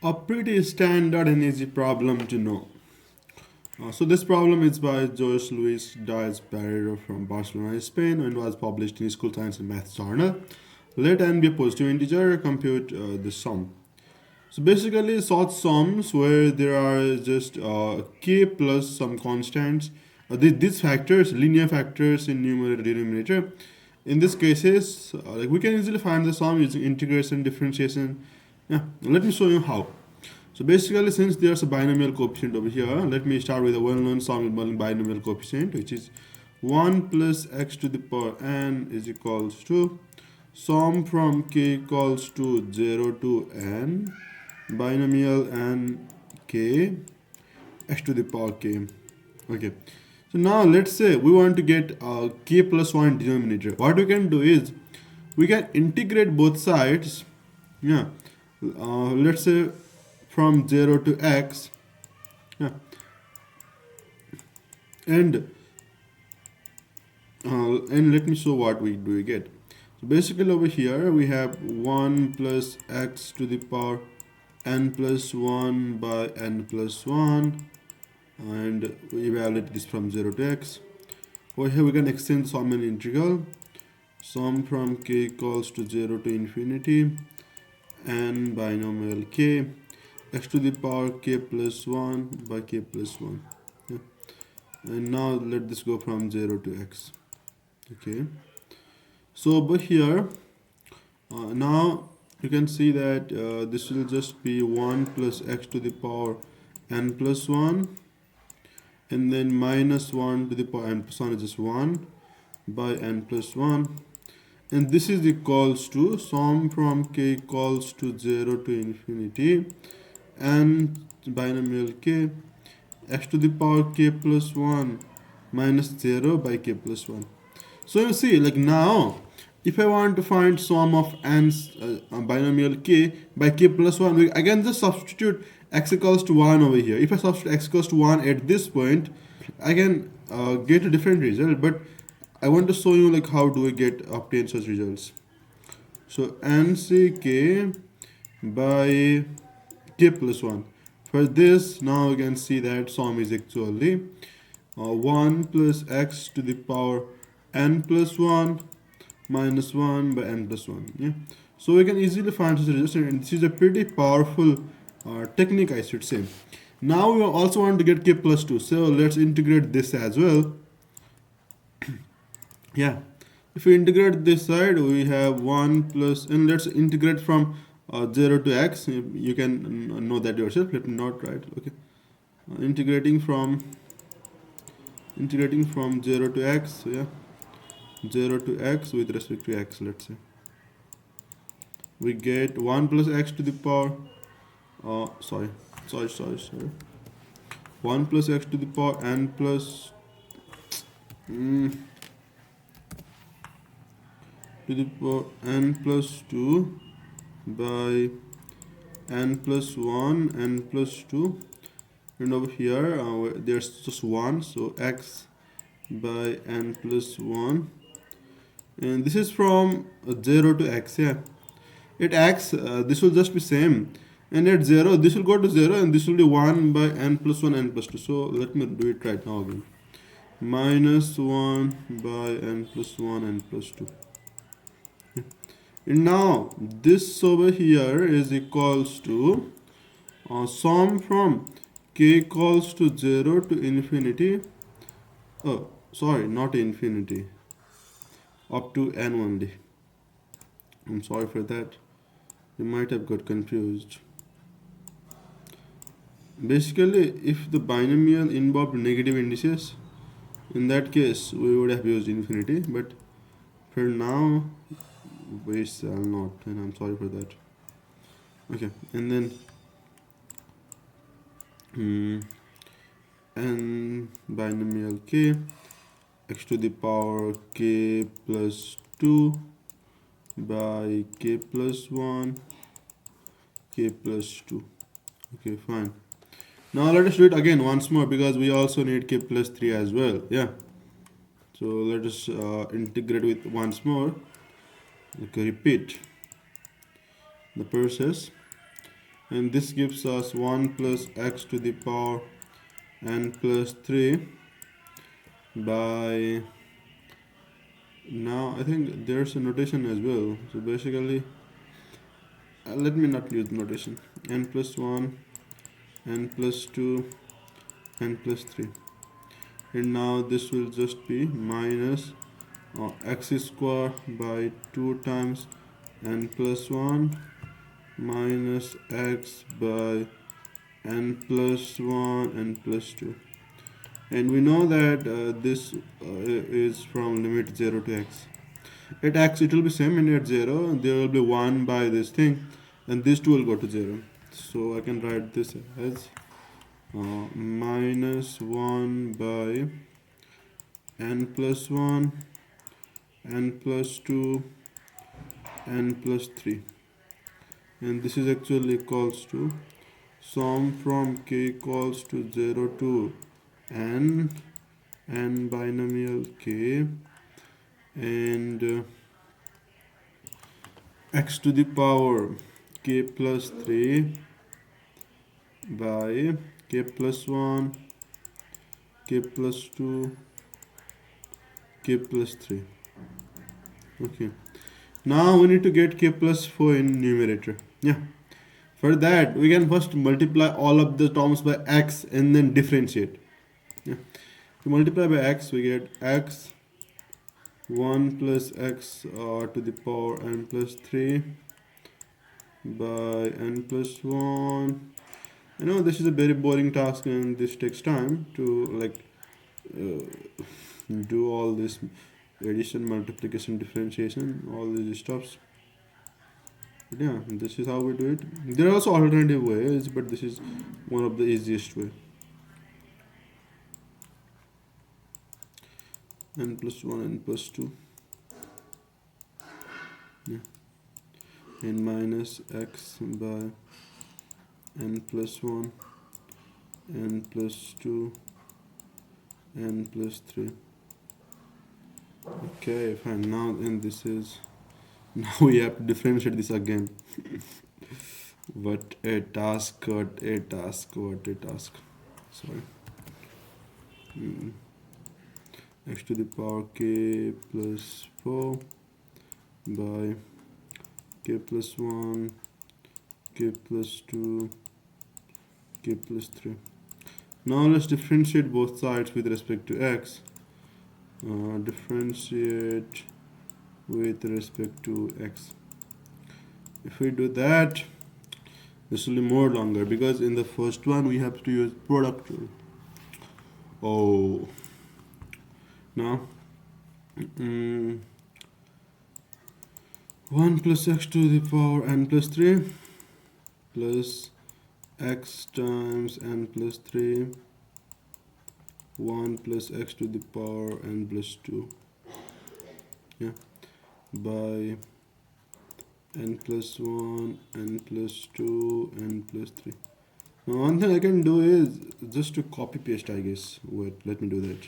A pretty standard and easy problem to know. So this problem is by Jose Luis Dıaz-Barrero from Barcelona, Spain, and was published in School Science and Maths journal. Let n be a positive integer. Compute the sum. So basically, such sums where there are just k plus some constants. These factors, linear factors in numerator denominator. In this cases, like we can easily find the sum using integration, differentiation. Yeah, let me show you how. So basically, since there's a binomial coefficient over here, let me start with a well-known sum involving binomial coefficient, which is 1 plus x to the power n is equals to sum from k equals to 0 to n binomial n k x to the power k. Okay. So now let's say we want to get k plus 1 denominator. What we can do is we can integrate both sides. Yeah. Let's say from 0 to x. Yeah. And let me show what we get. So basically over here we have 1 plus x to the power n plus 1 by n plus 1, and we evaluate this from 0 to x. Over here we can extend sum and integral. Sum from k equals to 0 to infinity n binomial k x to the power k plus 1 by k plus 1. Yeah. And now let this go from 0 to x. Okay. So over here, now you can see that this will just be 1 plus x to the power n plus 1, and then minus 1 to the power n plus 1 is just 1 by n plus 1, and this is equals to sum from k equals to 0 to infinity n binomial k x to the power k plus 1 minus 0 by k plus 1. So you see, like now, if I want to find sum of n's binomial k by k plus 1, I can just substitute x equals to 1 over here. If I substitute x equals to 1 at this point, I can get a different result, but I want to show you like how do I obtain such results. So nck by k plus 1. For this, now you can see that sum is actually 1 plus x to the power n plus 1 minus 1 by n plus 1. Yeah. So we can easily find this result, and this is a pretty powerful technique, I should say. Now we also want to get k plus 2. So let's integrate this as well. Yeah. If we integrate this side, we have 1 plus, and let's integrate from 0 to x. You can know that yourself. Let me not write. Okay. Integrating from 0 to x. So yeah. 0 to x with respect to x, let's say. We get 1 plus x to the power, sorry. 1 plus x to the power n plus to the power n plus 2 by n plus 1, n plus 2. And over here, there's just 1, so x by n plus 1. And this is from 0 to x. Yeah, at x this will just be same, and at 0 this will go to 0, and this will be 1 by n plus 1 n plus 2. So let me do it right now again. Minus 1 by n plus 1 n plus 2. And now this over here is equals to sum from k equals to 0 to infinity. Oh, sorry, not infinity, up to n only. I'm sorry for that. You might have got confused. Basically, if the binomial involved negative indices, in that case we would have used infinity, but for now we shall not, and I'm sorry for that. Okay, and then n binomial k x to the power k plus 2 by k plus 1 k plus 2. Okay, fine. Now let us do it again once more, because we also need k plus 3 as well. Yeah, so let us integrate with once more. Okay, repeat the process. and this gives us 1 plus x to the power n plus 3 by, now I think there's a notation as well, so basically let me not use notation, n plus 1, n plus 2, n plus 3, and now this will just be minus x square by 2 times n plus 1 minus x by n plus 1 n plus 2, and we know that this is from limit 0 to x. At x it will be same, and at 0 there will be 1 by this thing, and this 2 will go to 0. So I can write this as minus 1 by n plus 1 n plus 2 n plus 3, and this is actually equals to sum from k equals to 0 to n binomial k, and x to the power k plus 3 by k plus 1 k plus 2 k plus 3. Okay, now we need to get k plus 4 in numerator. Yeah, for that we can first multiply all of the terms by x and then differentiate. Yeah, to multiply by x we get x 1 plus x to the power n plus 3 by n plus 1. I know this is a very boring task and this takes time to like do all this addition, multiplication, differentiation, all these stuffs. But yeah, this is how we do it. There are also alternative ways, but this is one of the easiest way. N plus 1, n plus 2. Yeah. And minus x by n plus 1, n plus 2, n plus 3. Okay, fine. Now, and this is, now we have to differentiate this again. What a task, what a task, what a task. Sorry. X to the power k plus 4 by k plus 1, k plus 2, k plus 3. Now let's differentiate both sides with respect to x. Differentiate with respect to x. If we do that, this will be more longer because in the first one we have to use product rule. Oh, now 1 plus x to the power n plus 3 plus x times n plus 3 1 plus x to the power n plus 2, yeah, by n plus 1 n plus 2 n plus 3. Now one thing I can do is just to copy paste, I guess. Wait, let me do that.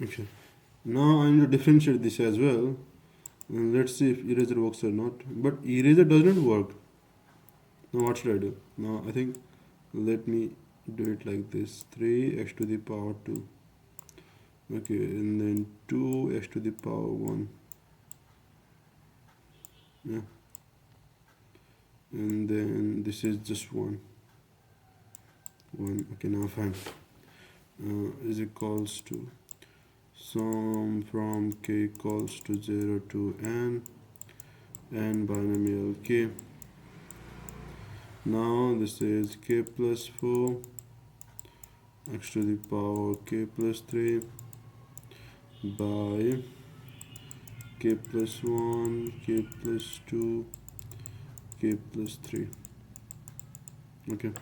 Okay, now I need to differentiate this as well, and let's see if eraser works or not. But eraser does not work. Now what should I do? Now I think let me do it like this: 3x to the power 2. Okay, and then 2x to the power 1. Yeah, and then this is just 1. Okay, now fine. Is equals to sum from k equals to 0 to n binomial k. Now this is k plus 4 x to the power k plus 3 by k plus 1 k plus 2 k plus 3. Okay,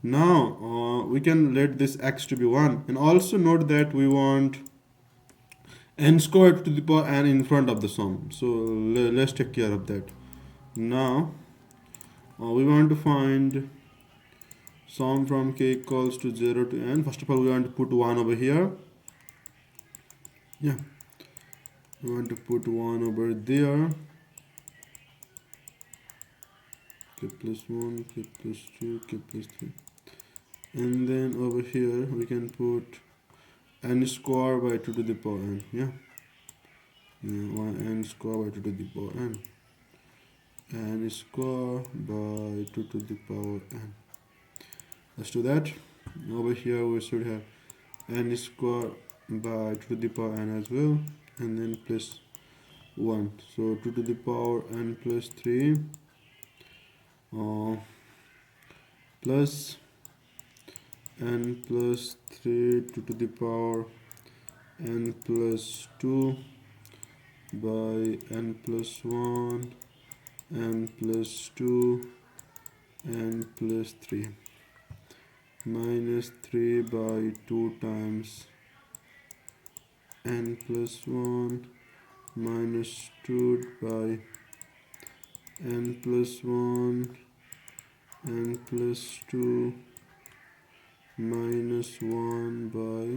Now we can let this x to be 1, and also note that we want n squared to the power n in front of the sum. So let's take care of that. Now we want to find sum from k equals to 0 to n. First of all, we want to put 1 over here. Yeah, we want to put 1 over there. K plus 1, k plus 2, k plus 3. And then over here we can put n square by 2 to the power n. Yeah, n square by 2 to the power n. N square by 2 to the power n. Let's do that. Over here we should have n square by 2 to the power n as well, and then plus 1. So 2 to the power n plus 3 plus n plus 3 2 to the power n plus 2 by n plus 1 n plus 2 n plus 3 minus 3 by 2 times n plus 1 minus 2 by n plus 1 n plus 2 minus 1 by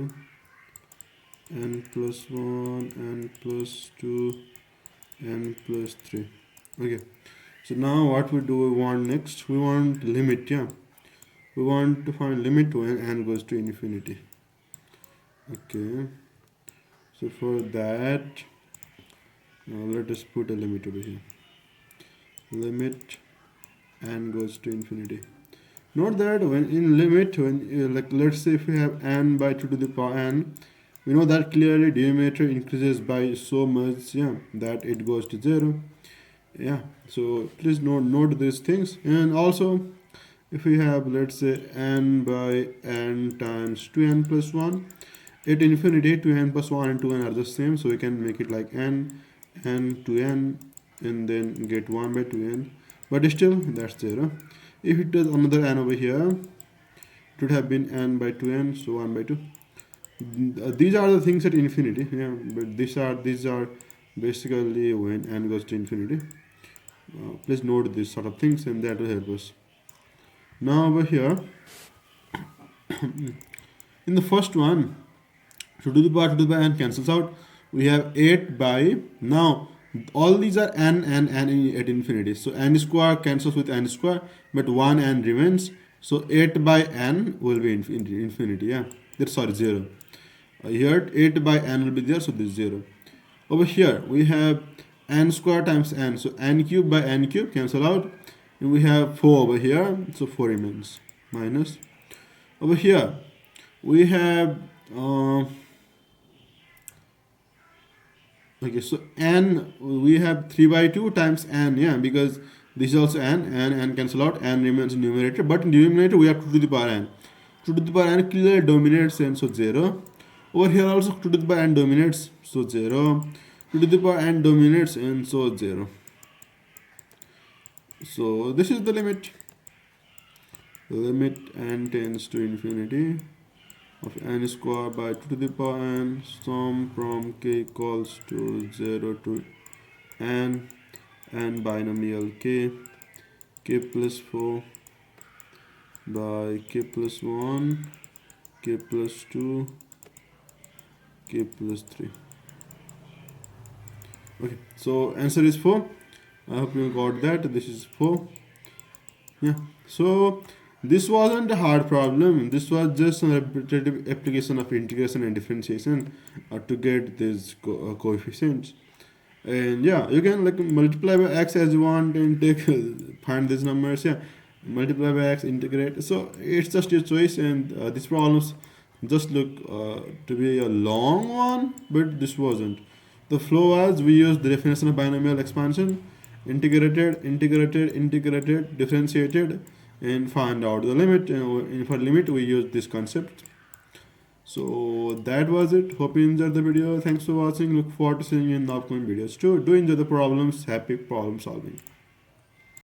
n plus 1 n plus 2 n plus 3. Okay, so now what we do, we want next, we want limit. Yeah, we want to find limit when n goes to infinity. Okay, so for that let us put a limit over here. Limit n goes to infinity. Note that when in limit, when like let's say if we have n by 2 to the power n, we know that clearly denominator increases by so much, yeah, that it goes to 0. Yeah, so please note these things. And also if we have, let's say, n by n times 2n plus 1, at infinity 2n plus 1 and 2n are the same, so we can make it like n 2n, and then get 1 by 2n, but still that's 0. If it is another n over here, it would have been n by 2n, so 1 by 2. These are the things at infinity, yeah, but these are basically when n goes to infinity. Please note these sort of things, and that will help us. Now over here in the first one, 2 to the power 2 to the power n cancels out. We have 8 by, now all these are n at infinity, so n square cancels with n square, but 1 n remains, so 8 by n will be infinity. Yeah, that's, sorry, 0. Here 8 by n will be there, so this is 0. Over here we have n square times n, so n cube by n cube cancel out, and we have 4 over here, so 4 remains, minus. Over here we have okay, so n, we have 3 by 2 times n, yeah, because this is also n cancel out, n remains in numerator, but in denominator we have 2 to the power n. 2 to the power n clearly dominates, and so 0. Over here also 2 to the power n dominates, so 0. 2 to the power n dominates, and so 0. So this is the limit. Limit n tends to infinity of n square by 2 to the power n, sum from k equals to 0 to n binomial k plus 4 by k plus 1, k plus 2, k plus 3. Okay, so answer is 4. I hope you got that. This is 4. Yeah, so this wasn't a hard problem. This was just a repetitive application of integration and differentiation to get these coefficients. And yeah, you can like multiply by x as you want and take find these numbers. Yeah, multiply by x, integrate. So it's just your choice. And these problems just look to be a long one, but this wasn't. The flow was, we used the definition of binomial expansion, integrated, differentiated, and find out the limit. And for limit we use this concept. So that was it. Hope you enjoyed the video. Thanks for watching. Look forward to seeing you in the upcoming videos too. Do enjoy the problems. Happy problem solving.